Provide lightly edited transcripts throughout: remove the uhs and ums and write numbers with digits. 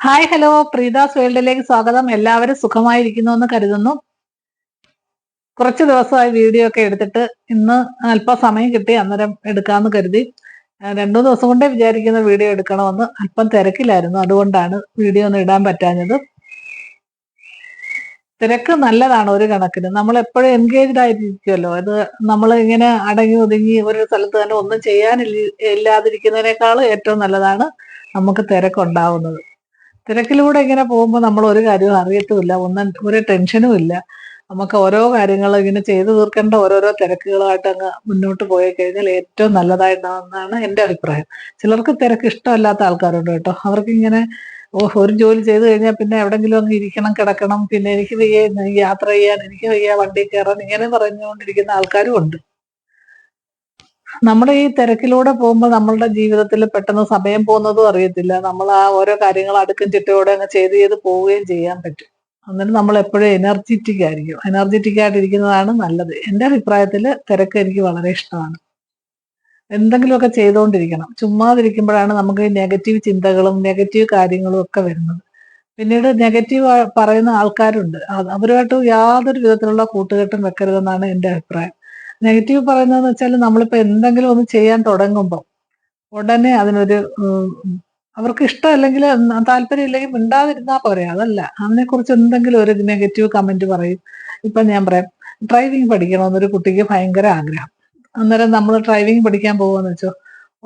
Hi hello പ്രീതാസ് വേൾഡിലേക്ക് സ്വാഗതം. എല്ലാവരും സുഖമായിരിക്കുന്നു എന്ന് കരുതുന്നു. കുറച്ച് ദിവസമായി വീഡിയോ ഒക്കെ എടുത്തിട്ട് ഇന്ന് അല്പം സമയം കിട്ടി, അന്നേരം എടുക്കാമെന്ന് കരുതി. രണ്ടു ദിവസം കൊണ്ടേ വിചാരിക്കുന്ന വീഡിയോ എടുക്കണമെന്ന്. അല്പം തിരക്കിലായിരുന്നു, അതുകൊണ്ടാണ് വീഡിയോ ഒന്നും ഇടാൻ പറ്റാഞ്ഞത്. തിരക്ക് നല്ലതാണ് ഒരു കണക്കിന്. നമ്മൾ എപ്പോഴും എൻഗേജ്ഡ് ആയിട്ടിരിക്കുമല്ലോ. അത് നമ്മൾ ഇങ്ങനെ അടങ്ങി ഒതുങ്ങി ഒരു സ്ഥലത്ത് തന്നെ ഒന്നും ചെയ്യാനില്ലാതിരിക്കുന്നതിനേക്കാൾ ഏറ്റവും നല്ലതാണ് നമുക്ക് തിരക്കുണ്ടാവുന്നത്. തിരക്കിലൂടെ ഇങ്ങനെ പോകുമ്പോൾ നമ്മൾ ഒരു കാര്യവും അറിയത്തുമില്ല, ഒരു ടെൻഷനും ഇല്ല. നമുക്ക് ഓരോ കാര്യങ്ങൾ ഇങ്ങനെ ചെയ്തു തീർക്കേണ്ട ഓരോരോ തിരക്കുകളായിട്ട് അങ്ങ് മുന്നോട്ട് പോയി കഴിഞ്ഞാൽ ഏറ്റവും നല്ലതായിട്ടാണെന്നാണ് എൻ്റെ അഭിപ്രായം. ചിലർക്ക് തിരക്ക് ഇഷ്ടമല്ലാത്ത ആൾക്കാരുണ്ട് കേട്ടോ. അവർക്ക് ഇങ്ങനെ ഒരു ജോലി ചെയ്ത് കഴിഞ്ഞാൽ പിന്നെ എവിടെങ്കിലും അങ്ങ് ഇരിക്കണം, കിടക്കണം, പിന്നെ എനിക്ക് വയ്യ യാത്ര ചെയ്യാൻ, എനിക്ക് വയ്യ വണ്ടി കയറാൻ, ഇങ്ങനെ പറഞ്ഞുകൊണ്ടിരിക്കുന്ന ആൾക്കാരും ഉണ്ട്. നമ്മുടെ ഈ തിരക്കിലൂടെ പോകുമ്പോൾ നമ്മളുടെ ജീവിതത്തിൽ പെട്ടെന്ന് സമയം പോകുന്നതും അറിയത്തില്ല. നമ്മൾ ആ ഓരോ കാര്യങ്ങൾ അടുക്കും ചിട്ടയോടെ അങ്ങ് ചെയ്ത് ചെയ്ത് പോവുകയും ചെയ്യാൻ പറ്റും. എന്നിട്ട് നമ്മൾ എപ്പോഴും എനർജറ്റിക് ആയിരിക്കും. എനർജറ്റിക് ആയിട്ടിരിക്കുന്നതാണ് നല്ലത്. എൻ്റെ അഭിപ്രായത്തിൽ തിരക്ക് എനിക്ക് വളരെ ഇഷ്ടമാണ്. എന്തെങ്കിലുമൊക്കെ ചെയ്തുകൊണ്ടിരിക്കണം. ചുമ്മാതിരിക്കുമ്പോഴാണ് നമുക്ക് ഈ നെഗറ്റീവ് ചിന്തകളും നെഗറ്റീവ് കാര്യങ്ങളും ഒക്കെ വരുന്നത്. പിന്നീട് നെഗറ്റീവ് പറയുന്ന ആൾക്കാരുണ്ട്. അവരുമായിട്ട് യാതൊരു വിധത്തിലുള്ള കൂട്ടുകെട്ടും വെക്കരുതെന്നാണ് എൻ്റെ അഭിപ്രായം. നെഗറ്റീവ് പറയുന്നതെന്ന് വെച്ചാൽ നമ്മളിപ്പോ എന്തെങ്കിലും ഒന്ന് ചെയ്യാൻ തുടങ്ങുമ്പോൾ ഉടനെ അതിനൊരു അവർക്ക് ഇഷ്ടമല്ലെങ്കിൽ താല്പര്യം ഇല്ലെങ്കിൽ മിണ്ടാതിരുന്നാ പോരെ. അതല്ല, അതിനെക്കുറിച്ച് എന്തെങ്കിലും ഒരു നെഗറ്റീവ് കമന്റ് പറയും. ഇപ്പൊ ഞാൻ പറയാം, ഡ്രൈവിംഗ് പഠിക്കണമെന്നൊരു കുട്ടിക്ക് ഭയങ്കര ആഗ്രഹം. അന്നേരം നമ്മൾ ഡ്രൈവിംഗ് പഠിക്കാൻ പോവാന്ന് വെച്ചോ,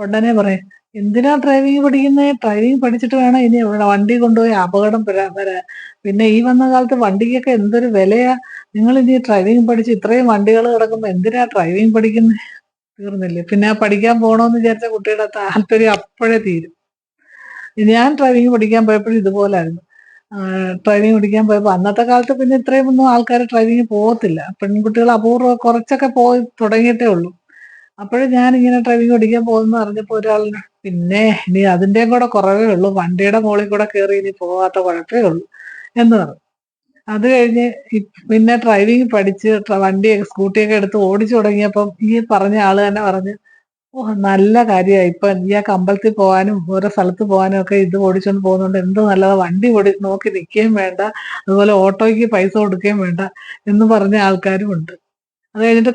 ഉടനെ പറയും, എന്തിനാ ഡ്രൈവിംഗ് പഠിക്കുന്നത്? ഡ്രൈവിംഗ് പഠിച്ചിട്ട് വേണം ഇനി വണ്ടി കൊണ്ടുപോയി അപകടം വരാൻ. പിന്നെ ഈ വന്ന കാലത്ത് വണ്ടിക്കൊക്കെ എന്തൊരു വിലയാ. നിങ്ങൾ ഇനി ഡ്രൈവിംഗ് പഠിച്ച് ഇത്രയും വണ്ടികൾ കിടക്കുമ്പോ എന്തിനാ ഡ്രൈവിംഗ് പഠിക്കുന്നത്? തീർന്നില്ലേ? പിന്നെ ആ പഠിക്കാൻ പോകണമെന്ന് വിചാരിച്ച കുട്ടിയുടെ താല്പര്യം അപ്പോഴേ തീരും. ഞാൻ ഡ്രൈവിംഗ് പഠിക്കാൻ പോയപ്പോഴും ഇതുപോലായിരുന്നു. ഡ്രൈവിംഗ് പഠിക്കാൻ പോയപ്പോൾ അന്നത്തെ കാലത്ത് പിന്നെ ഇത്രയും ഒന്നും ആൾക്കാർ ഡ്രൈവിംഗ് പോകത്തില്ല. പെൺകുട്ടികൾ അപൂർവം കുറച്ചൊക്കെ പോയി തുടങ്ങിയിട്ടേ ഉള്ളൂ. അപ്പോഴും ഞാനിങ്ങനെ ഡ്രൈവിംഗ് പഠിക്കാൻ പോകുമെന്ന് അറിഞ്ഞപ്പോൾ ഒരാളിന്, പിന്നെ ഇനി അതിൻ്റെയും കൂടെ കുറവേ ഉള്ളൂ, വണ്ടിയുടെ മുകളിൽ കൂടെ കയറി ഇനി പോകാത്ത കുഴപ്പമേ ഉള്ളൂ എന്ന് പറഞ്ഞു. അത് കഴിഞ്ഞ് പിന്നെ ഡ്രൈവിംഗ് പഠിച്ച് സ്കൂട്ടിയൊക്കെ എടുത്ത് ഓടിച്ചു തുടങ്ങിയപ്പം ഈ പറഞ്ഞ ആള് തന്നെ പറഞ്ഞു, ഓ നല്ല കാര്യമായി, ഇപ്പൊ ഇയാൾക്ക് അമ്പലത്തിൽ പോകാനും ഓരോ സ്ഥലത്ത് പോകാനും ഒക്കെ ഇത് ഓടിച്ചോണ്ട് പോകുന്നുണ്ട്, എന്ത് നല്ലതാ, വണ്ടി നോക്കി നിൽക്കുകയും വേണ്ട, അതുപോലെ ഓട്ടോയ്ക്ക് പൈസ കൊടുക്കുകയും വേണ്ട എന്ന് പറഞ്ഞ ആൾക്കാരും ഉണ്ട്. അത് കഴിഞ്ഞിട്ട്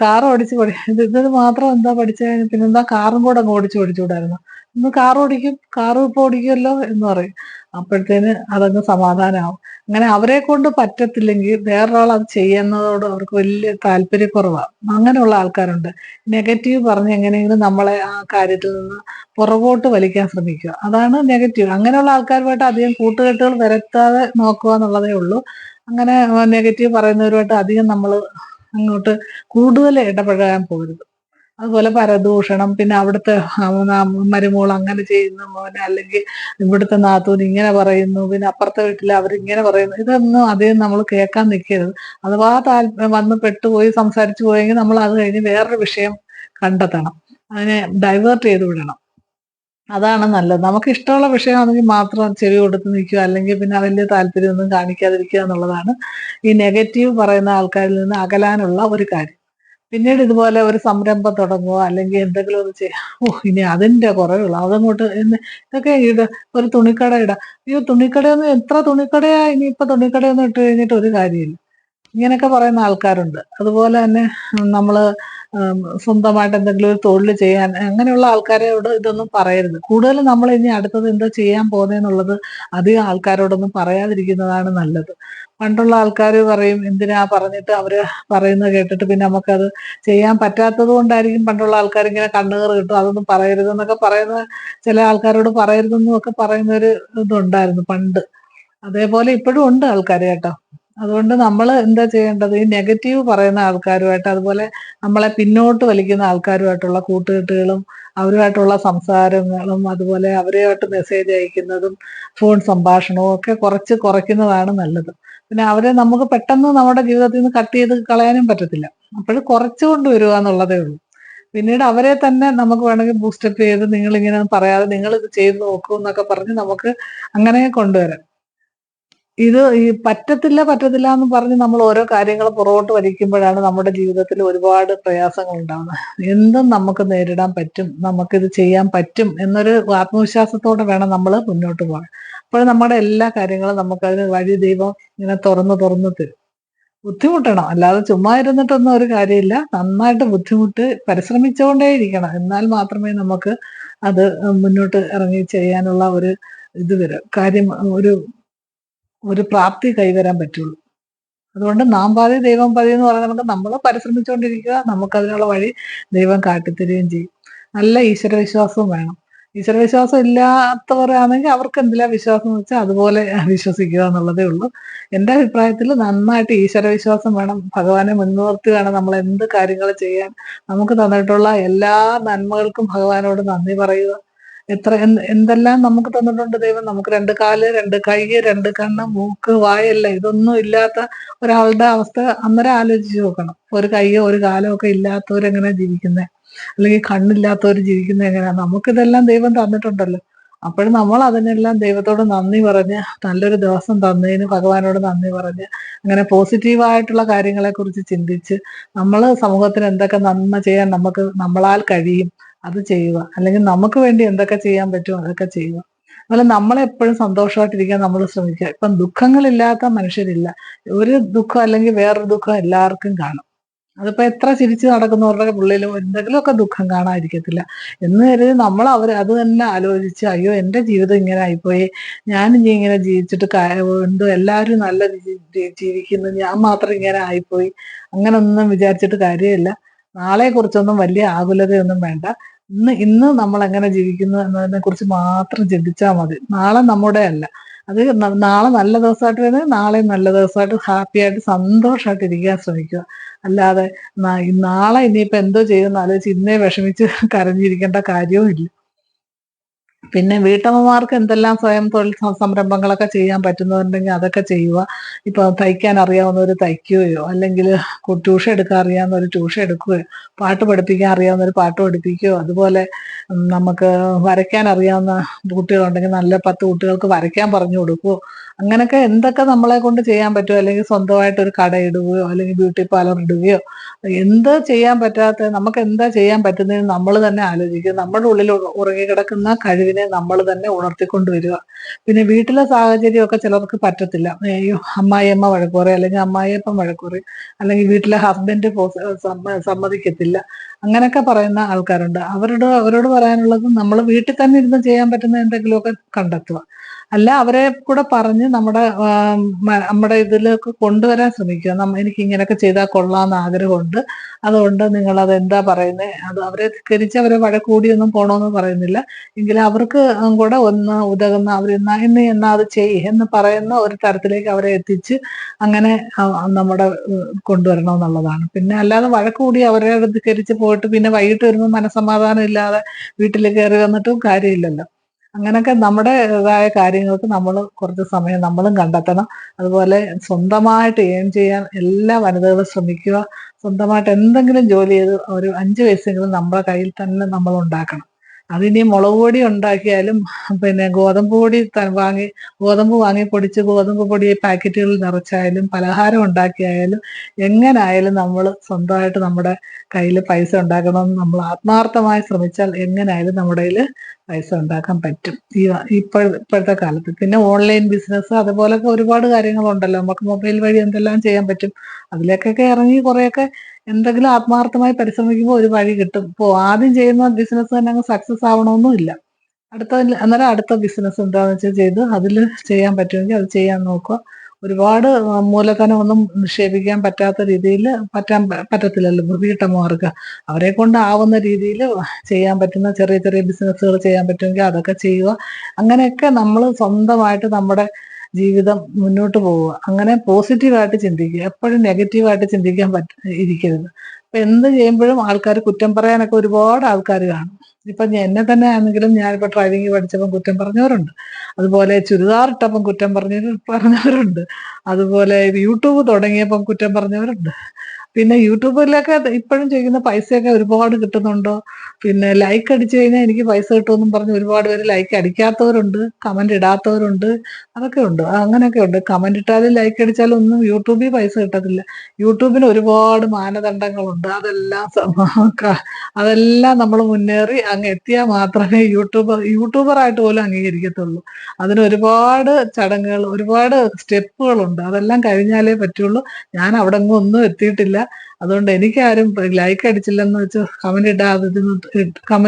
കാർ ഓടിച്ച് ഇത് മാത്രം എന്താ പഠിച്ചത്, പിന്നെന്താ കാറും കൂടെ അങ്ങ് ഓടിച്ചുകൂടായിരുന്നു. ഇന്ന് കാർ ഓടിക്കും, കാറും ഇപ്പൊ ഓടിക്കുമല്ലോ എന്ന് പറയും. അപ്പോഴത്തേന് അതങ്ങ് സമാധാനമാവും. അങ്ങനെ അവരെ കൊണ്ട് പറ്റത്തില്ലെങ്കിൽ വേറൊരാൾ അത് ചെയ്യുന്നതോട് അവർക്ക് വലിയ താല്പര്യക്കുറവാണ്. അങ്ങനെയുള്ള ആൾക്കാരുണ്ട്. നെഗറ്റീവ് പറഞ്ഞ് എങ്ങനെയെങ്കിലും നമ്മളെ ആ കാര്യത്തിൽ നിന്ന് പുറകോട്ട് വലിക്കാൻ ശ്രമിക്കുക, അതാണ് നെഗറ്റീവ്. അങ്ങനെയുള്ള ആൾക്കാരുമായിട്ട് അധികം കൂട്ടുകെട്ടുകൾ വരുത്താതെ നോക്കുക എന്നുള്ളതേ ഉള്ളൂ. അങ്ങനെ നെഗറ്റീവ് പറയുന്നവരുമായിട്ട് അധികം നമ്മൾ അങ്ങോട്ട് കൂടുതൽ ഇടപഴകാൻ പോകരുത്. അതുപോലെ പരദൂഷണം, പിന്നെ അവിടുത്തെ മരുമോൾ അങ്ങനെ ചെയ്യുന്നു, മോനെ അല്ലെങ്കിൽ ഇവിടുത്തെ നാത്തൂൻ ഇങ്ങനെ പറയുന്നു, പിന്നെ അപ്പുറത്തെ വീട്ടിൽ അവരിങ്ങനെ പറയുന്നു, ഇതൊന്നും അധികം നമ്മൾ കേൾക്കാൻ നിൽക്കരുത്. അഥവാ വന്ന് പെട്ടുപോയി സംസാരിച്ചു പോയെങ്കിൽ നമ്മൾ അത് കഴിഞ്ഞ് വേറൊരു വിഷയം കണ്ടെത്തണം, അതിനെ ഡൈവേർട്ട് ചെയ്ത് വിടണം. അതാണ് നല്ലത്. നമുക്ക് ഇഷ്ടമുള്ള വിഷയമാണെങ്കിൽ മാത്രം ചെവി കൊടുത്ത് നിൽക്കുക, അല്ലെങ്കിൽ പിന്നെ വലിയ താല്പര്യമൊന്നും കാണിക്കാതിരിക്കുക എന്നുള്ളതാണ് ഈ നെഗറ്റീവ് പറയുന്ന ആൾക്കാരിൽ നിന്ന് അകലാനുള്ള ഒരു കാര്യം. പിന്നീട് ഇതുപോലെ ഒരു സംരംഭം തുടങ്ങുക, അല്ലെങ്കിൽ എന്തെങ്കിലും ഒന്ന് ചെയ്യാം, ഇനി അതിന്റെ കുറവുള്ള അതങ്ങോട്ട് ഇതൊക്കെ ഒരു തുണിക്കട ഇടാം, അയ്യോ തുണിക്കടയൊന്നും, എത്ര തുണിക്കടയാ, ഇനിയിപ്പൊ തുണിക്കടയൊന്നും ഇട്ട് കഴിഞ്ഞിട്ട് ഒരു കാര്യമില്ല, ഇങ്ങനെയൊക്കെ പറയുന്ന ആൾക്കാരുണ്ട്. അതുപോലെ തന്നെ നമ്മള് സ്വന്തമായിട്ട് എന്തെങ്കിലും ഒരു തൊഴിൽ ചെയ്യാൻ, അങ്ങനെയുള്ള ആൾക്കാരോട് ഇതൊന്നും പറയരുത്. കൂടുതലും നമ്മൾ ഇനി അടുത്തത് എന്താ ചെയ്യാൻ പോകുന്നതെന്നുള്ളത് അധികം ആൾക്കാരോടൊന്നും പറയാതിരിക്കുന്നതാണ് നല്ലത്. പണ്ടുള്ള ആൾക്കാർ പറയും, എന്തിനാ പറഞ്ഞിട്ട് അവര് പറയുന്നത് കേട്ടിട്ട് പിന്നെ നമുക്കത് ചെയ്യാൻ പറ്റാത്തത് കൊണ്ടായിരിക്കും പണ്ടുള്ള ആൾക്കാർ ഇങ്ങനെ കണ്ണുകർ കിട്ടും, അതൊന്നും പറയരുതെന്നൊക്കെ പറയുന്ന ചില ആൾക്കാരോട് പറയരുതെന്നും ഒക്കെ പറയുന്ന ഒരു ഇതുണ്ടായിരുന്നു പണ്ട്. അതേപോലെ ഇപ്പോഴും ഉണ്ട് ആൾക്കാർ കേട്ടോ. അതുകൊണ്ട് നമ്മൾ എന്താ ചെയ്യേണ്ടത്, ഈ നെഗറ്റീവ് പറയുന്ന ആൾക്കാരുമായിട്ട്, അതുപോലെ നമ്മളെ പിന്നോട്ട് വലിക്കുന്ന ആൾക്കാരുമായിട്ടുള്ള കൂട്ടുകെട്ടുകളും അവരുമായിട്ടുള്ള സംസാരങ്ങളും, അതുപോലെ അവരുമായിട്ട് മെസ്സേജ് അയക്കുന്നതും ഫോൺ സംഭാഷണവും ഒക്കെ കുറയ്ക്കുന്നതാണ് നല്ലത്. പിന്നെ അവരെ നമുക്ക് പെട്ടെന്ന് നമ്മുടെ ജീവിതത്തിൽ നിന്ന് കട്ട് ചെയ്ത് കളയാനും പറ്റത്തില്ല. അപ്പോൾ കുറച്ച് കൊണ്ടുവരിക എന്നുള്ളതേ ഉള്ളൂ. പിന്നീട് അവരെ തന്നെ നമുക്ക് വേണമെങ്കിൽ ബൂസ്റ്റപ്പ് ചെയ്ത്, നിങ്ങൾ ഇങ്ങനെ പറയാതെ നിങ്ങൾ ഇത് ചെയ്ത് നോക്കൂ എന്നൊക്കെ പറഞ്ഞ് നമുക്ക് അങ്ങനെ കൊണ്ടുവരാം. ഈ പറ്റത്തില്ല പറ്റത്തില്ല എന്ന് പറഞ്ഞ് നമ്മൾ ഓരോ കാര്യങ്ങൾ പുറകോട്ട് വലിക്കുമ്പോഴാണ് നമ്മുടെ ജീവിതത്തിൽ ഒരുപാട് പ്രയാസങ്ങൾ ഉണ്ടാകുന്നത്. എന്തും നമുക്ക് നേരിടാൻ പറ്റും, നമുക്കിത് ചെയ്യാൻ പറ്റും എന്നൊരു ആത്മവിശ്വാസത്തോടെ വേണം നമ്മൾ മുന്നോട്ട് പോകാൻ. അപ്പോൾ നമ്മുടെ എല്ലാ കാര്യങ്ങളും നമുക്കതിന് വഴി ദൈവം ഇങ്ങനെ തുറന്ന് തുറന്ന് തരും. ബുദ്ധിമുട്ടണം, അല്ലാതെ ചുമ്മാ ഇരുന്നിട്ടൊന്നും ഒരു കാര്യമില്ല. നന്നായിട്ട് ബുദ്ധിമുട്ട് പരിശ്രമിച്ചുകൊണ്ടേ ഇരിക്കണം. എന്നാൽ മാത്രമേ നമുക്ക് അത് മുന്നോട്ട് ഇറങ്ങി ചെയ്യാനുള്ള ഒരു ഇത് വരും, കാര്യം ഒരു ഒരു പ്രാപ്തി കൈവരാൻ പറ്റുള്ളൂ. അതുകൊണ്ട് നാം പാതി ദൈവം പാതി എന്ന് പറയുന്നത് നമ്മൾ പരിശ്രമിച്ചുകൊണ്ടിരിക്കുക, നമുക്കതിനുള്ള വഴി ദൈവം കാട്ടിത്തരികയും ചെയ്യും. നല്ല ഈശ്വരവിശ്വാസവും വേണം. ഈശ്വരവിശ്വാസം ഇല്ലാത്തവരാണെങ്കിൽ അവർക്ക് എന്തിലാ വിശ്വാസം എന്ന് വെച്ചാൽ അതുപോലെ വിശ്വസിക്കുക എന്നുള്ളതേ ഉള്ളൂ. എൻ്റെ അഭിപ്രായത്തിൽ നന്നായിട്ട് ഈശ്വരവിശ്വാസം വേണം. ഭഗവാനെ മുൻനിർത്തി വേണം നമ്മൾ എന്ത് കാര്യങ്ങൾ ചെയ്യാൻ. നമുക്ക് തന്നിട്ടുള്ള എല്ലാ നന്മകൾക്കും ഭഗവാനോട് നന്ദി പറയുക. എന്തെല്ലാം നമുക്ക് തന്നിട്ടുണ്ട് ദൈവം. നമുക്ക് 2 കാല്, 2 കൈ, 2 കണ്ണ്, മൂക്ക്, വായല്ല, ഇതൊന്നും ഇല്ലാത്ത ഒരാളുടെ അവസ്ഥ അന്നേരം ആലോചിച്ച് നോക്കണം. ഒരു കൈയോ ഒരു കാലോ ഒക്കെ ഇല്ലാത്തവരെങ്ങനെ ജീവിക്കുന്നത്, അല്ലെങ്കിൽ കണ്ണില്ലാത്തവർ ജീവിക്കുന്നത് എങ്ങനെയാ? നമുക്കിതെല്ലാം ദൈവം തന്നിട്ടുണ്ടല്ലോ. അപ്പോഴും നമ്മൾ അതിനെല്ലാം ദൈവത്തോട് നന്ദി പറഞ്ഞ്, നല്ലൊരു ദിവസം തന്നതിന് ഭഗവാനോട് നന്ദി പറഞ്ഞ്, അങ്ങനെ പോസിറ്റീവായിട്ടുള്ള കാര്യങ്ങളെ കുറിച്ച് ചിന്തിച്ച് നമ്മൾ സമൂഹത്തിന് എന്തൊക്കെ നന്മ ചെയ്യാൻ നമുക്ക് നമ്മളാൽ കഴിയും അത് ചെയ്യുക. അല്ലെങ്കിൽ നമുക്ക് വേണ്ടി എന്തൊക്കെ ചെയ്യാൻ പറ്റുമോ അതൊക്കെ ചെയ്യുക. അതുപോലെ നമ്മളെപ്പോഴും സന്തോഷമായിട്ടിരിക്കാൻ നമ്മൾ ശ്രമിക്കുക. ഇപ്പം ദുഃഖങ്ങളില്ലാത്ത മനുഷ്യരില്ല. ഒരു ദുഃഖം അല്ലെങ്കിൽ വേറൊരു ദുഃഖം എല്ലാവർക്കും കാണും. അതിപ്പോ എത്ര ചിരിച്ചു നടക്കുന്നവരുടെ ഉള്ളിലും എന്തെങ്കിലുമൊക്കെ ദുഃഖം കാണാതിരിക്കത്തില്ല. എന്ന് കരുതി നമ്മൾ അത് തന്നെ ആലോചിച്ച് അയ്യോ എൻ്റെ ജീവിതം ഇങ്ങനെ ആയിപ്പോയി, ഞാൻ ഇനി ഇങ്ങനെ ജീവിച്ചിട്ട് എന്തോ എല്ലാവരും നല്ല ജീവിക്കുന്നു, ഞാൻ മാത്രം ഇങ്ങനെ ആയിപ്പോയി, അങ്ങനെ ഒന്നും വിചാരിച്ചിട്ട് കാര്യമില്ല. നാളെ കുറിച്ചൊന്നും വലിയ ആകുലതയൊന്നും വേണ്ട. ഇന്ന് നമ്മൾ എങ്ങനെ ജീവിക്കുന്നു എന്നതിനെ കുറിച്ച് മാത്രം ചിന്തിച്ചാൽ മതി. നാളെ നമ്മുടെ അല്ല. അത് നാളെ നല്ല ദിവസമായിട്ട് വരുന്നത് നാളെ നല്ല ദിവസമായിട്ട് ഹാപ്പി ആയിട്ട് സന്തോഷമായിട്ട് ഇരിക്കാൻ ശ്രമിക്കുക. അല്ലാതെ നാളെ ഇനിയിപ്പോ എന്തോ ചെയ്യുമെന്ന് ആലോചിച്ച് ഇന്നേ വിഷമിച്ച് കരഞ്ഞിരിക്കേണ്ട കാര്യവും ഇല്ല. പിന്നെ വീട്ടമ്മമാർക്ക് എന്തെല്ലാം സ്വയം തൊഴിൽ സംരംഭങ്ങളൊക്കെ ചെയ്യാൻ പറ്റുന്നതുണ്ടെങ്കിൽ അതൊക്കെ ചെയ്യുക. ഇപ്പൊ തയ്ക്കാൻ അറിയാവുന്നവർ തയ്ക്കുകയോ, അല്ലെങ്കിൽ ട്യൂഷൻ എടുക്കാൻ അറിയാവുന്നവർ ട്യൂഷൻ എടുക്കുകയോ, പാട്ട് പഠിപ്പിക്കാൻ അറിയാവുന്നവർ പാട്ട് പഠിപ്പിക്കുകയോ, അതുപോലെ നമുക്ക് വരയ്ക്കാൻ അറിയാവുന്ന കുട്ടികളുണ്ടെങ്കിൽ നല്ല 10 കുട്ടികൾക്ക് വരയ്ക്കാൻ പറഞ്ഞു കൊടുക്കുകയോ, അങ്ങനെയൊക്കെ എന്തൊക്കെ നമ്മളെ കൊണ്ട് ചെയ്യാൻ പറ്റുമോ, അല്ലെങ്കിൽ സ്വന്തമായിട്ട് ഒരു കട ഇടുകയോ, അല്ലെങ്കിൽ ബ്യൂട്ടി പാർലർ ഇടുകയോ, എന്ത് ചെയ്യാൻ പറ്റാത്ത നമുക്ക് എന്താ ചെയ്യാൻ പറ്റുന്നതെന്ന് നമ്മൾ തന്നെ ആലോചിക്കുക. നമ്മുടെ ഉള്ളിൽ ഉറങ്ങിക്കിടക്കുന്ന കഴിവിനെ നമ്മൾ തന്നെ ഉണർത്തിക്കൊണ്ടുവരിക. പിന്നെ വീട്ടിലെ സാഹചര്യമൊക്കെ ചിലർക്ക് പറ്റത്തില്ല. അയ്യോ അമ്മായിയമ്മ വഴക്ക് പറയും, അല്ലെങ്കിൽ അമ്മായിയപ്പൻ വഴക്ക് പറയും, അല്ലെങ്കിൽ വീട്ടിലെ ഹസ്ബൻഡ് സമ്മതിക്കത്തില്ല, അങ്ങനെയൊക്കെ പറയുന്ന ആൾക്കാരുണ്ട്. അവരോട് പറയാനുള്ളത് നമ്മൾ വീട്ടിൽ തന്നെ ഇരുന്ന് ചെയ്യാൻ പറ്റുന്ന എന്തെങ്കിലുമൊക്കെ കണ്ടെത്തുക. അല്ല അവരെ കൂടെ പറഞ്ഞ് നമ്മുടെ ഇതിലേക്ക് കൊണ്ടുവരാൻ ശ്രമിക്കുക. എനിക്ക് ഇങ്ങനെയൊക്കെ ചെയ്താൽ കൊള്ളാമെന്ന് ആഗ്രഹമുണ്ട്, അതുകൊണ്ട് നിങ്ങൾ അത് എന്താ പറയുന്നത്, അത് അവരെ ധിക്കരിച്ച് അവരെ വഴക്കൂടിയൊന്നും പോകണമെന്ന് പറയുന്നില്ല. എങ്കിലും അവർക്ക് കൂടെ ഒന്ന് ഉതകുന്ന എന്നാ അത് എന്ന് പറയുന്ന ഒരു തരത്തിലേക്ക് അവരെ എത്തിച്ച് അങ്ങനെ നമ്മുടെ കൊണ്ടുവരണം എന്നുള്ളതാണ്. പിന്നെ അല്ലാതെ വഴക്കൂടി അവരെ ധിക്കരിച്ച് പോയിട്ട് പിന്നെ വൈകിട്ട് വരുമ്പോൾ മനസ്സമാധാനം ഇല്ലാതെ വീട്ടിൽ കയറി വന്നിട്ടും കാര്യമില്ലല്ലോ. അങ്ങനെയൊക്കെ നമ്മുടേതായ കാര്യങ്ങൾക്ക് നമ്മൾ കുറച്ച് സമയം നമ്മളും കണ്ടെത്തണം. അതുപോലെ സ്വന്തമായിട്ട് ഏൺ ചെയ്യാൻ എല്ലാ വനിതകളും ശ്രമിക്കുക. സ്വന്തമായിട്ട് എന്തെങ്കിലും ജോലി ചെയ്ത് ഒരു 5 പൈസയെങ്കിലും നമ്മുടെ കയ്യിൽ തന്നെ നമ്മൾ ഉണ്ടാക്കണം. അതിനി മുളക് പൊടി ഉണ്ടാക്കിയാലും, പിന്നെ ഗോതമ്പ് വാങ്ങി പൊടിച്ച് ഗോതമ്പ് പൊടി പാക്കറ്റുകളിൽ നിറച്ചായാലും, പലഹാരം ഉണ്ടാക്കിയായാലും, എങ്ങനായാലും നമ്മൾ സ്വന്തമായിട്ട് നമ്മുടെ കയ്യിൽ പൈസ ഉണ്ടാക്കണമെന്ന് നമ്മൾ ആത്മാർത്ഥമായി ശ്രമിച്ചാൽ എങ്ങനായാലും നമ്മുടെ കയ്യിൽ പൈസ ഉണ്ടാക്കാൻ പറ്റും ഇപ്പോഴത്തെ കാലത്ത്. പിന്നെ ഓൺലൈൻ ബിസിനസ് അതുപോലൊക്കെ ഒരുപാട് കാര്യങ്ങളുണ്ടല്ലോ. നമുക്ക് മൊബൈൽ വഴി എന്തെല്ലാം ചെയ്യാൻ പറ്റും. അതിലേക്കൊക്കെ ഇറങ്ങി കുറേയൊക്കെ എന്തെങ്കിലും ആത്മാർത്ഥമായി പരിശ്രമിക്കുമ്പോൾ ഒരു വഴി കിട്ടും. ഇപ്പോൾ ആദ്യം ചെയ്യുന്ന ബിസിനസ് തന്നെ അങ്ങ് സക്സസ് ആവണമെന്നും ഇല്ല. അന്നേരം അടുത്ത ബിസിനസ് എന്താണെന്ന് വെച്ചാൽ ചെയ്ത് അതിൽ ചെയ്യാൻ പറ്റുമെങ്കിൽ അത് ചെയ്യാൻ നോക്കുക. ഒരുപാട് മൂലധനമൊന്നും നിക്ഷേപിക്കാൻ പറ്റാത്ത രീതിയിൽ പറ്റത്തില്ലല്ലോ വീട്ടമ്മമാർക്ക്. അവരെ കൊണ്ടാവുന്ന രീതിയിൽ ചെയ്യാൻ പറ്റുന്ന ചെറിയ ചെറിയ ബിസിനസ്സുകൾ ചെയ്യാൻ പറ്റുമെങ്കിൽ അതൊക്കെ ചെയ്യുക. അങ്ങനെയൊക്കെ നമ്മൾ സ്വന്തമായിട്ട് നമ്മുടെ ജീവിതം മുന്നോട്ട് പോവുക. അങ്ങനെ പോസിറ്റീവായിട്ട് ചിന്തിക്കുക. എപ്പോഴും നെഗറ്റീവായിട്ട് ചിന്തിക്കാൻ ഇരിക്കരുത്. അപ്പൊ എന്ത് ചെയ്യുമ്പോഴും ആൾക്കാർ കുറ്റം പറയാനൊക്കെ ഒരുപാട് ആൾക്കാർ കാണും. ഇപ്പൊ എന്നെ തന്നെ ആണെങ്കിലും ഞാനിപ്പോ ഡ്രൈവിംഗ് പഠിച്ചപ്പം കുറ്റം പറഞ്ഞവരുണ്ട്, അതുപോലെ ചുരിദാർ ഇട്ടപ്പം കുറ്റം പറഞ്ഞവരുണ്ട്, അതുപോലെ യൂട്യൂബ് തുടങ്ങിയപ്പം കുറ്റം പറഞ്ഞവരുണ്ട്. പിന്നെ യൂട്യൂബിലൊക്കെ ഇപ്പോഴും ചെയ്യുന്ന പൈസയൊക്കെ ഒരുപാട് കിട്ടുന്നുണ്ടോ? പിന്നെ ലൈക്ക് അടിച്ചു കഴിഞ്ഞാൽ എനിക്ക് പൈസ കിട്ടുമെന്നും പറഞ്ഞ് ഒരുപാട് പേര് ലൈക്ക് അടിക്കാത്തവരുണ്ട്, കമന്റ് ഇടാത്തവരുണ്ട്. അതൊക്കെ ഉണ്ട്, അങ്ങനെയൊക്കെ ഉണ്ട്. കമന്റ് ഇട്ടാലും ലൈക്ക് അടിച്ചാലും ഒന്നും യൂട്യൂബിൽ പൈസ കിട്ടത്തില്ല. യൂട്യൂബിന് ഒരുപാട് മാനദണ്ഡങ്ങളുണ്ട്. അതെല്ലാം നമ്മൾ മുന്നേറി അങ്ങ് എത്തിയാൽ മാത്രമേ യൂട്യൂബറായിട്ട് പോലും അംഗീകരിക്കത്തുള്ളൂ. അതിന് ഒരുപാട് ചടങ്ങുകൾ, ഒരുപാട് സ്റ്റെപ്പുകളുണ്ട്. അതെല്ലാം കഴിഞ്ഞാലേ പറ്റുള്ളൂ. ഞാൻ അവിടെ ഒന്നും എത്തിയിട്ടില്ല. അതുകൊണ്ട് എനിക്കാരും ലൈക്ക് അടിച്ചില്ലെന്ന് വെച്ചോ, കമന്റ്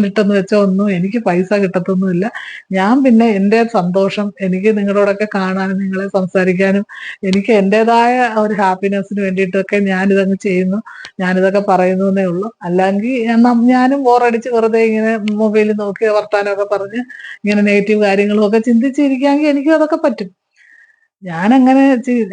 ഇട്ടെന്ന് വെച്ചോ ഒന്നും എനിക്ക് പൈസ കിട്ടത്തൊന്നുമില്ല. ഞാൻ പിന്നെ എൻ്റെ സന്തോഷം, എനിക്ക് നിങ്ങളോടൊക്കെ കാണാനും നിങ്ങളെ സംസാരിക്കാനും എനിക്ക് എൻ്റെതായ ഒരു ഹാപ്പിനെസ്സിന് വേണ്ടിയിട്ടൊക്കെ ഞാനിതങ്ങ് ചെയ്യുന്നു, ഞാനിതൊക്കെ പറയുന്നു എന്നേ ഉള്ളൂ. അല്ലെങ്കിൽ ഞാനും ബോറടിച്ച് വെറുതെ ഇങ്ങനെ മൊബൈലിൽ നോക്കി വർത്താനമൊക്കെ പറഞ്ഞ് ഇങ്ങനെ നെഗറ്റീവ് കാര്യങ്ങളും ഒക്കെ ചിന്തിച്ചിരിക്കാമെങ്കിൽ എനിക്കും അതൊക്കെ പറ്റും.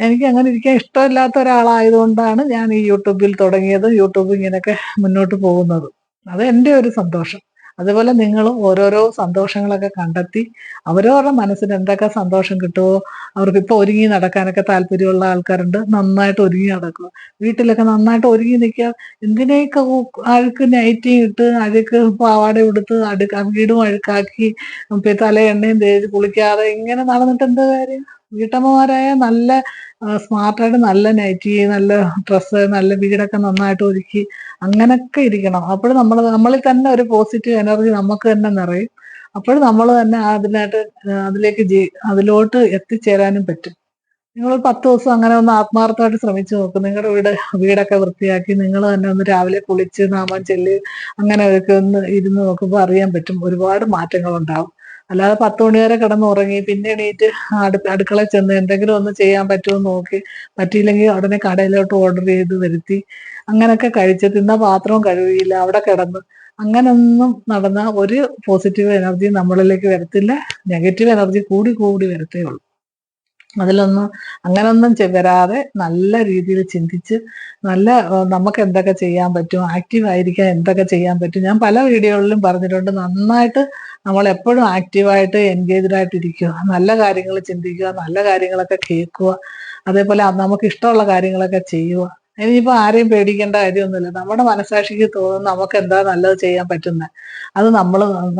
എനിക്ക് അങ്ങനെ ഇരിക്കാൻ ഇഷ്ടമില്ലാത്ത ഒരാളായതുകൊണ്ടാണ് ഞാൻ ഈ യൂട്യൂബിൽ തുടങ്ങിയതും യൂട്യൂബ് ഇങ്ങനെയൊക്കെ മുന്നോട്ട് പോകുന്നതും. അത് എൻ്റെ ഒരു സന്തോഷം. അതുപോലെ നിങ്ങളും ഓരോരോ സന്തോഷങ്ങളൊക്കെ കണ്ടെത്തി അവരവരുടെ മനസ്സിന് എന്തൊക്കെ സന്തോഷം കിട്ടുമോ, അവർക്ക് ഇപ്പൊ ഒരുങ്ങി നടക്കാനൊക്കെ താല്പര്യമുള്ള ആൾക്കാരുണ്ട്, നന്നായിട്ട് ഒരുങ്ങി നടക്കുക. വീട്ടിലൊക്കെ നന്നായിട്ട് ഒരുങ്ങി നിൽക്കുക. എന്തിനേക്ക് അഴുക്ക് നൈറ്റി ഇട്ട് അഴുക്ക് പാവാട ഉടുത്ത് വീടും അഴുക്കാക്കി തല എണ്ണയും തേച്ച് കുളിക്കാതെ ഇങ്ങനെ നടന്നിട്ട് എന്ത് കാര്യം? വീട്ടമ്മമാരായ നല്ല സ്മാർട്ടായിട്ട് നല്ല നൈറ്റി, നല്ല ഡ്രസ്സ്, നല്ല വീടൊക്കെ നന്നായിട്ട് ഒരുക്കി അങ്ങനൊക്കെ ഇരിക്കണം. അപ്പോൾ നമ്മളിൽ തന്നെ ഒരു പോസിറ്റീവ് എനർജി നമുക്ക് തന്നെ നിറയും. അപ്പോൾ നമ്മൾ തന്നെ അതിലോട്ട് എത്തിച്ചേരാനും പറ്റും. നിങ്ങൾ 10 ദിവസം അങ്ങനെ ഒന്ന് ആത്മാർത്ഥമായിട്ട് ശ്രമിച്ചു നോക്കും. നിങ്ങളുടെ വീടൊക്കെ വൃത്തിയാക്കി നിങ്ങൾ തന്നെ ഒന്ന് രാവിലെ കുളിച്ച് നാമം ചൊല്ലി അങ്ങനെയൊക്കെ ഒന്ന് ഇരുന്ന് നോക്കുമ്പോൾ അറിയാൻ പറ്റും, ഒരുപാട് മാറ്റങ്ങൾ ഉണ്ടാവും. അല്ലാതെ 10 മണി വരെ കിടന്നുറങ്ങി പിന്നെ എണീറ്റ് അടുക്കളയിൽ ചെന്ന് എന്തെങ്കിലും ഒന്ന് ചെയ്യാൻ പറ്റുമോ നോക്കി, പറ്റിയില്ലെങ്കിൽ ഉടനെ കടയിലോട്ട് ഓർഡർ ചെയ്ത് വരുത്തി അങ്ങനെയൊക്കെ കഴിച്ച് തിന്ന പാത്രവും കഴുകിയില്ല, അവിടെ കിടന്ന് അങ്ങനൊന്നും നടന്ന ഒരു പോസിറ്റീവ് എനർജി നമ്മളിലേക്ക് വരത്തില്ല. നെഗറ്റീവ് എനർജി കൂടി കൂടി വരത്തേ ഉള്ളൂ. അങ്ങനൊന്നും വരാതെ നല്ല രീതിയിൽ ചിന്തിച്ച് നമുക്ക് എന്തൊക്കെ ചെയ്യാൻ പറ്റും, ആക്റ്റീവ് ആയിരിക്കാൻ എന്തൊക്കെ ചെയ്യാൻ പറ്റും. ഞാൻ പല വീഡിയോകളിലും പറഞ്ഞിട്ടുണ്ട്, നന്നായിട്ട് നമ്മൾ എപ്പോഴും ആക്റ്റീവായിട്ട് എൻഗേജ്ഡ് ആയിട്ട് ഇരിക്കുക, നല്ല കാര്യങ്ങൾ ചിന്തിക്കുക, നല്ല കാര്യങ്ങളൊക്കെ കേൾക്കുക, അതേപോലെ നമുക്ക് ഇഷ്ടമുള്ള കാര്യങ്ങളൊക്കെ ചെയ്യുക. ഇനിയിപ്പോൾ ആരെയും പേടിക്കേണ്ട കാര്യമൊന്നുമില്ല. നമ്മുടെ മനസാക്ഷിക്ക് തോന്നുന്നു നമുക്ക് എന്താ നല്ലത് ചെയ്യാൻ പറ്റുന്നത്, അത്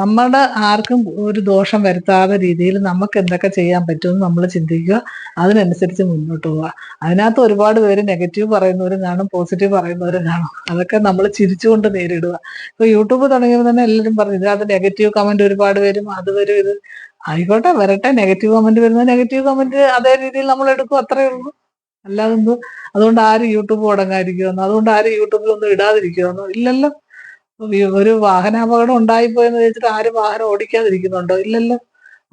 നമ്മുടെ ആർക്കും ഒരു ദോഷം വരുത്താത്ത രീതിയിൽ നമുക്ക് എന്തൊക്കെ ചെയ്യാൻ പറ്റുമെന്ന് നമ്മൾ ചിന്തിക്കുക, അതിനനുസരിച്ച് മുന്നോട്ട് പോവുക. അതിനകത്ത് ഒരുപാട് പേര് നെഗറ്റീവ് പറയുന്നവരും കാണും, പോസിറ്റീവ് പറയുന്നവരും കാണും. അതൊക്കെ നമ്മൾ ചിരിച്ചുകൊണ്ട് നേരിടുക. ഇപ്പൊ യൂട്യൂബ് തുടങ്ങിയപ്പോൾ തന്നെ എല്ലാവരും പറഞ്ഞു ഇതിനകത്ത് നെഗറ്റീവ് കമന്റ് ഒരുപാട് വരും, അത് വരും, ഇത് ആയിക്കോട്ടെ വരട്ടെ. നെഗറ്റീവ് കമന്റ് വരുന്നത് നെഗറ്റീവ് കമന്റ് അതേ രീതിയിൽ നമ്മൾ എടുക്കും, അത്രേ ഉള്ളൂ. അല്ലാതെ അതുകൊണ്ട് ആരും യൂട്യൂബ് തുടങ്ങാതിരിക്കുമെന്നോ, അതുകൊണ്ട് ആരും യൂട്യൂബിലൊന്നും ഇടാതിരിക്കുമെന്നോ ഇല്ലല്ലോ. ഒരു വാഹനാപകടം ഉണ്ടായിപ്പോയെന്ന് വെച്ചിട്ട് ആരും വാഹനം ഓടിക്കാതിരിക്കുന്നുണ്ടോ? ഇല്ലല്ലോ.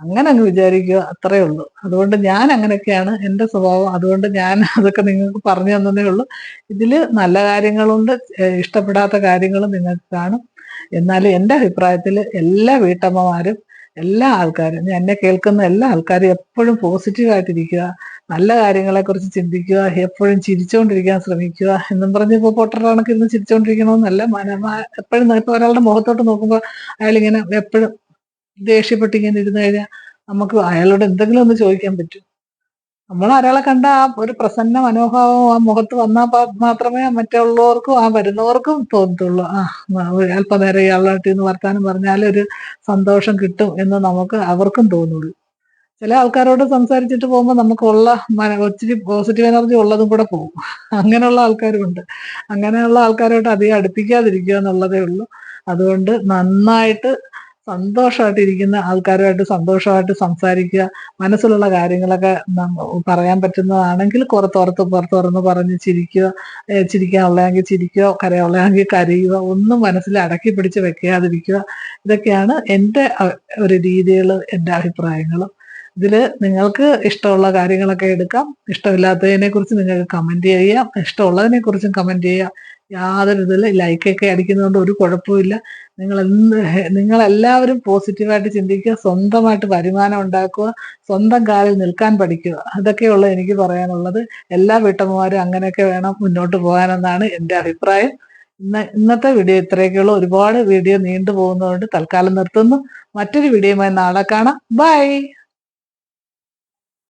അങ്ങനെ അങ്ങ് വിചാരിക്കുക, അത്രേ ഉള്ളൂ. അതുകൊണ്ട് ഞാൻ അങ്ങനെയൊക്കെയാണ് എൻ്റെ സ്വഭാവം. അതുകൊണ്ട് ഞാൻ അതൊക്കെ നിങ്ങൾക്ക് പറഞ്ഞു തന്നതേ ഉള്ളൂ. ഇതില് നല്ല കാര്യങ്ങളുണ്ട്, ഇഷ്ടപ്പെടാത്ത കാര്യങ്ങളും നിങ്ങൾക്ക് കാണും. എന്നാലും എൻ്റെ അഭിപ്രായത്തിൽ എല്ലാ വീട്ടമ്മമാരും, എല്ലാ ആൾക്കാരും, എന്നെ കേൾക്കുന്ന എല്ലാ ആൾക്കാരും എപ്പോഴും പോസിറ്റീവായിട്ടിരിക്കുക, നല്ല കാര്യങ്ങളെക്കുറിച്ച് ചിന്തിക്കുക, എപ്പോഴും ചിരിച്ചുകൊണ്ടിരിക്കാൻ ശ്രമിക്കുക. എന്നും പറഞ്ഞ് ഇപ്പോൾ പൊട്ടറ കണക്ക് ഇരുന്ന് ചിരിച്ചുകൊണ്ടിരിക്കണമെന്നല്ല, എപ്പോഴും ഇപ്പൊ ഒരാളുടെ മുഖത്തോട്ട് നോക്കുമ്പോൾ അയാളിങ്ങനെ എപ്പോഴും ദേഷ്യപ്പെട്ട് ഇങ്ങനെ ഇരുന്ന് കഴിഞ്ഞാൽ നമുക്ക് അയാളോട് എന്തെങ്കിലും ഒന്ന് ചോദിക്കാൻ പറ്റും. നമ്മൾ ഒരാളെ കണ്ട ആ ഒരു പ്രസന്ന മനോഭാവം ആ മുഖത്ത് വന്നാൽ മാത്രമേ മറ്റുള്ളവർക്കും വരുന്നവർക്കും തോന്നത്തുള്ളൂ, അല്പനേരം ഇയാളായിട്ട് ഇന്ന് വർത്താനം പറഞ്ഞാൽ ഒരു സന്തോഷം കിട്ടും എന്ന് അവർക്കും തോന്നുള്ളൂ. ചില ആൾക്കാരോട് സംസാരിച്ചിട്ട് പോകുമ്പോൾ നമുക്കുള്ള ഒത്തിരി പോസിറ്റീവ് എനർജി ഉള്ളതും കൂടെ പോകും. അങ്ങനെയുള്ള ആൾക്കാരുമുണ്ട്. അങ്ങനെയുള്ള ആൾക്കാരോട്ട് അധികം അടുപ്പിക്കാതിരിക്കുക എന്നുള്ളതേ ഉള്ളൂ. അതുകൊണ്ട് നന്നായിട്ട് സന്തോഷമായിട്ട് ഇരിക്കുന്ന ആൾക്കാരുമായിട്ട് സന്തോഷമായിട്ട് സംസാരിക്കുക. മനസ്സിലുള്ള കാര്യങ്ങളൊക്കെ പറയാൻ പറ്റുന്നതാണെങ്കിൽ പുറത്തുറന്ന് പറഞ്ഞ് ചിരിക്കുക, ചിരിക്കാനുള്ളതെങ്കിൽ ചിരിക്കുക, കരയുള്ളതെങ്കിൽ കരയുക, ഒന്നും മനസ്സിൽ അടക്കി പിടിച്ച് വെക്കാതിരിക്കുക. ഇതൊക്കെയാണ് എൻ്റെ ഒരു രീതികൾ, എൻ്റെ അഭിപ്രായങ്ങളും. ഇതില് നിങ്ങൾക്ക് ഇഷ്ടമുള്ള കാര്യങ്ങളൊക്കെ എടുക്കാം, ഇഷ്ടമില്ലാത്തതിനെ കുറിച്ച് നിങ്ങൾക്ക് കമന്റ് ചെയ്യാം, ഇഷ്ടമുള്ളതിനെ കുറിച്ചും കമന്റ് ചെയ്യാം. യാതൊരു ഇതില് ലൈക്കൊക്കെ അടിക്കുന്നതുകൊണ്ട് ഒരു കുഴപ്പമില്ല. നിങ്ങളെല്ലാവരും പോസിറ്റീവായിട്ട് ചിന്തിക്കുക, സ്വന്തമായിട്ട് വരുമാനം ഉണ്ടാക്കുക, സ്വന്തം കാലിൽ നിൽക്കാൻ പഠിക്കുക. അതൊക്കെയുള്ളൂ എനിക്ക് പറയാനുള്ളത്. എല്ലാ വീട്ടമ്മമാരും അങ്ങനെയൊക്കെ വേണം മുന്നോട്ട് പോകാനെന്നാണ് എൻ്റെ അഭിപ്രായം. ഇന്നത്തെ വീഡിയോ ഇത്രയൊക്കെയുള്ളൂ. ഒരുപാട് വീഡിയോ നീണ്ടു പോകുന്നതുകൊണ്ട് തൽക്കാലം നിർത്തുന്നു. മറ്റൊരു വീഡിയോയുമായി നാളെ കാണാം. ബൈ.